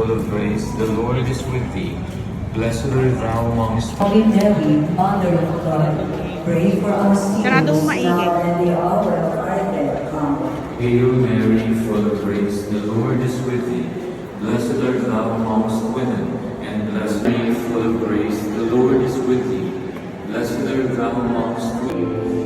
full of grace, the Lord is with thee. Blessed art thou amongst Holy Mary, Mother of God, pray for us Sarado sinners maigi. now and the hour of our death. Amen. Hail Mary, full of grace, the Lord is with thee. Blessed art thou amongst women, and blessed Mary, full of grace, the Lord is with thee. Blessed art thou amongst women.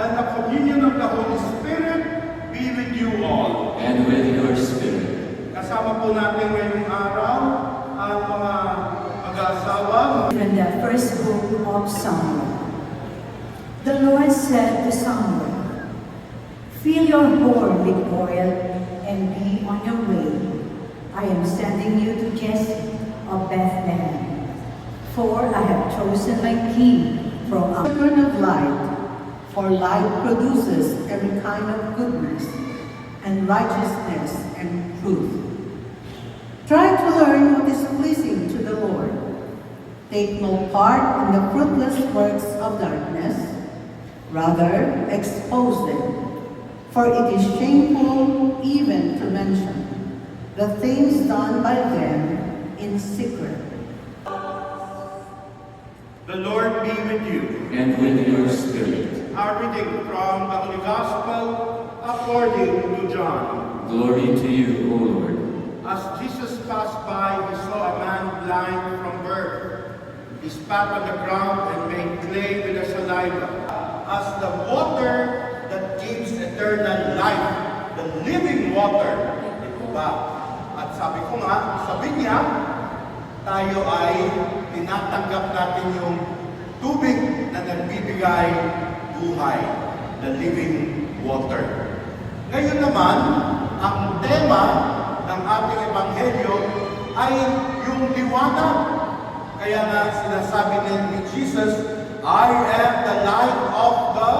And the communion of the Holy Spirit be with you all. And with your spirit. Kasama po natin ngayong araw ang mga mag-aasawa. From the first book of Samuel. The Lord said to Samuel, fill your horn with oil and be on your way. I am sending you to Jesse of Bethlehem, for I have chosen my king from a children of light. For light produces every kind of goodness and righteousness and truth. Try to learn what is pleasing to the Lord. Take no part in the fruitless works of darkness. Rather, expose them. For it is shameful even to mention the things done by them in secret. The Lord be with you. And with your spirit. Our reading from the Holy Gospel according to John. Glory to you, O Lord. As Jesus passed by, he saw a man blind from birth. He spat on the ground and made clay with the saliva. As the water that gives eternal life, the living water, ito ba? At sabi niya, tayo ay tinatanggap natin yung tubig na nagbibigay buhay, the living water. Ngayon naman, ang tema ng ating ebanghelyo ay yung liwanag. Kaya nga sinasabi ni Jesus, I am the light of the